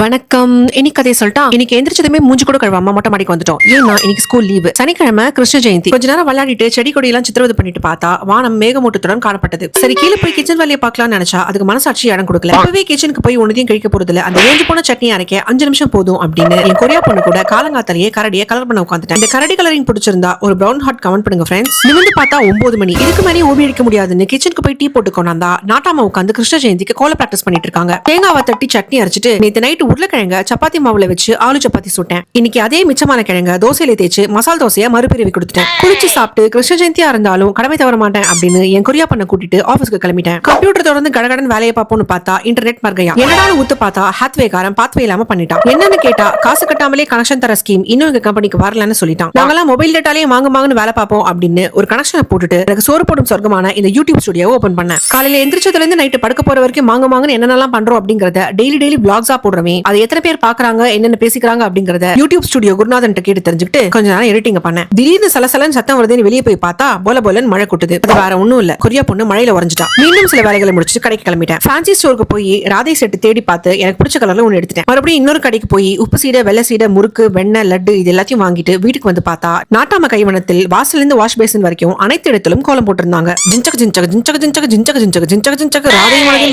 வணக்கம். இன்னைக்கு கதையை சொல்லிட்டா. இன்னைக்கு எந்திரிச்சதுமே மூஞ்சி கூட கழுவாம மொட்டை மாடிக்கு வந்துட்டோம். ஏன்னா இன்னைக்கு ஸ்கூல் லீவு. சனிக்கிழமை கிருஷ்ண ஜெயந்தி. கொஞ்ச நேரம் விளையாடிட்டு செடி கொடி எல்லாம் சித்திரவதை பண்ணிட்டு பார்த்தா வானம் மேகமூட்டத்துடன் காணப்பட்டது. சரி கீழே போய் கிச்சன் வேலையை பார்க்கலாம்னு நினைச்சா அதுக்கு மனசாட்சி இடம் கொடுக்கல. இப்பவே கிச்சனுக்கு போய் ஒன்னுதையும் கழிக்க போறதுல அந்த ஏஞ்சு போன சட்னி அரைக்க 5 நிமிஷம் போதும் அப்படின்னு என் கொரியா பொண்ணு கூட காலங்காத்தாலேயே கரடியை கலர் பண்ண உட்காந்துட்டேன். இந்த கரடி கலரிங் பிடிச்சிருந்தா ஒரு பிரவுன் ஹார்ட் கமெண்ட் பண்ணுங்க ஃப்ரெண்ட்ஸ். நிமிந்து பார்த்தா 9 மணி. இதுக்கு மேலே ஓபி அடிக்க முடியாதுன்னு கிச்சனுக்கு போய் டீ போட்டு கொண்டாந்தா நாட்டாம உட்காந்து கிருஷ்ண ஜெயந்திக்கு கோல பிராக்டிஸ் பண்ணிட்டு இருக்காங்க. தேங்காவை தட்டி சட்னி அரைச்சிட்டு நேத்து நைட்டு உருளைக்கிழங்க சப்பாத்தி மாவுல வச்சு ஆலு சப்பாத்தி சுட்டேன். இன்னைக்கு அதே மிச்சமான கிழங்க தோசையில தேய்ச்சு மசால் தோசையா மறுபிரிவு கொடுத்துட்டேன். குளிச்சு சாப்பிட்டு கிருஷ்ண ஜெயந்தியா இருந்தாலும் கடமை தவற மாட்டேன் அப்படின்னு என் கொரியா பண்ண கூட்டிட்டு ஆபீஸ்க்கு கிளம்பிட்டேன். கம்ப்யூட்டர் தொடர்ந்து கடகடன் வேலையை பார்ப்போம்னு பார்த்தா இன்டர்நெட் மர்கையா. என்னடான்னு ஊத்து பார்த்தா ஹாத்வேகாரன் பாத்வே இல்லாம பண்ணிட்டான். என்னன்னு கேட்டா காசு கட்டாமலே கனெக்ஷன் தர ஸ்கீம் இன்னும் எங்க கம்பெனிக்கு வரலன்னு சொல்லிட்டான். நாங்கெல்லாம் மொபைல் டேட்டாலே வாங்குன்னு வேலை பார்ப்போம் அப்படின்னு ஒரு கனெக்ஷனை போட்டுட்டு எனக்கு சோறு போடும் சொர்க்கமான இந்த யூடியூப் ஸ்டுடியோவை ஓபன் பண்ணேன். காலையில எந்திரிச்சதுல இருந்து நைட்டு படுக்க போற வரைக்கும் வாங்குன்னு என்னென்னலாம் பண்றோம் அப்படிங்கறத டெய்லி பிளாக்ஸா போடுறவே அதை எத்தனை பேர் பாக்குறாங்க என்னென்ன பேசிக்கிறாங்க அப்படிங்கறத யூடியூப் ஸ்டுடியோ குருநாதன் கேட்டு தெரிஞ்சுக்கிட்டு கொஞ்ச நேரம் எடிட்டிங் பண்ணேன். திடீர்னு சலசலன்னு சத்தம் வருதுன்னு வெளியே போய் பார்த்தா போலன்னு மழை கொட்டுது. அது வேற ஒண்ணும் இல்ல, கொரியா பொண்ணு மழையில உறைஞ்சிட்டா. மீண்டும் சில வேலைகளை முடிச்சுட்டு கடைக்கு கிளம்பிட்டேன். ஃபேன்சி ஸ்டோருக்கு போய் ராதை செட்டு தேடி பார்த்து எனக்கு பிடிச்ச கலர்ல ஒன்னு எடுத்துட்டேன். மறுபடியும் இன்னொரு கடைக்கு போய் உப்பு சீடை வெள்ளை சீடை முறுக்கு வெண்ணெய் லட்டு இது எல்லாத்தையும் வாங்கிட்டு வீட்டுக்கு வந்து பார்த்தா நாட்டாம கைவனத்தில் வாசல்ல இருந்து வாஷ் பேசின் வரைக்கும் அனைத்து இடத்திலும் கோலம் போட்டிருந்தாங்க. ஜிஞ்சக ஜிஞ்சக ஜிஞ்சக ஜிஞ்சக ஜிஞ்சக ஜிஞ்சக ஜிஞ்சக ஜிஞ்சக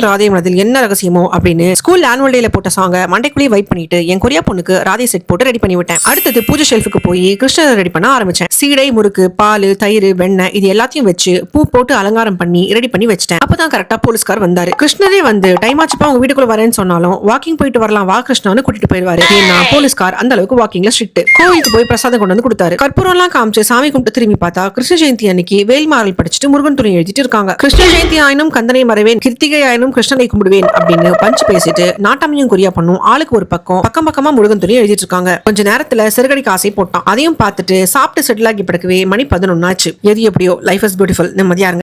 ராதை மனதில் என்ன ரகசியமோ அப்படின்னு ஸ்கூல் ஆனுவல் டேல போட்ட சாங்க மண்டைக்குள்ளேயே வைப் பண்ணிட்டு என் கொரியா பொண்ணுக்கு ராதை செட் போட்டு ரெடி பண்ணி விட்டேன். அடுத்தது பூஜை ஷெல்ஃபுக்கு போய் கிருஷ்ணரை ரெடி பண்ண ஆரம்பிச்சேன். சீடை முறுக்கு பால் தயிர் வெண்ணெய் இது எல்லாத்தையும் வச்சு பூ போட்டு அலங்காரம் பண்ணி ரெடி பண்ணி வச்சிட்டேன். அப்பதான் கரெக்டா போலீஸ்கார் வந்தாரு. கிருஷ்ணரே வந்து டைம் ஆச்சுப்பா உங்க வீட்டுக்குள்ள வரேன்னு சொன்னாலும் வாக்கிங் போயிட்டு வரலாம் வா கிருஷ்ணான்னு கூட்டிட்டு போயிருவாரு. ஏன்னா போலீஸ்கார் அந்த அளவுக்கு வாக்கிங்ல ஸ்ட்ரிக்ட். கோவிலுக்கு போய் பிரசாதம் கொண்டு வந்து கொடுத்தாரு. கற்பூரம் எல்லாம் காமிச்சு சாமி கும்பிட்டு திரும்பி பார்த்தா கிருஷ்ண ஜெயந்தி அன்னைக்கு வேல்மாறல் படிச்சுட்டு முருகன் துணை எழுதிட்டு இருக்காங்க. கிருஷ்ண ஜெயந்தி ஆயினும் கந்தனை மறைவேன் கிருத்திகை ஆயினும் கிருஷ்ணனை கும்பிடுவேன் அப்படின்னு பஞ்சு பேசிட்டு நாட்டாமையும் கொரியா பண்ணும் ஆளுக்கு ஒரு பக்கம் பக்கமா முருகன் துணை எழுதிட்டு இருக்காங்க. கொஞ்ச நேரத்துல சிறுகடி காசை போட்டான். அதையும் பார்த்துட்டு சாப்பிட்டு செட்டில் ஆகி படுக்கவே மணி 11 ஆச்சு. எது எப்படியோ லைஃப் இஸ் பியூட்டிஃபுல். நிம்மதியா இருங்க.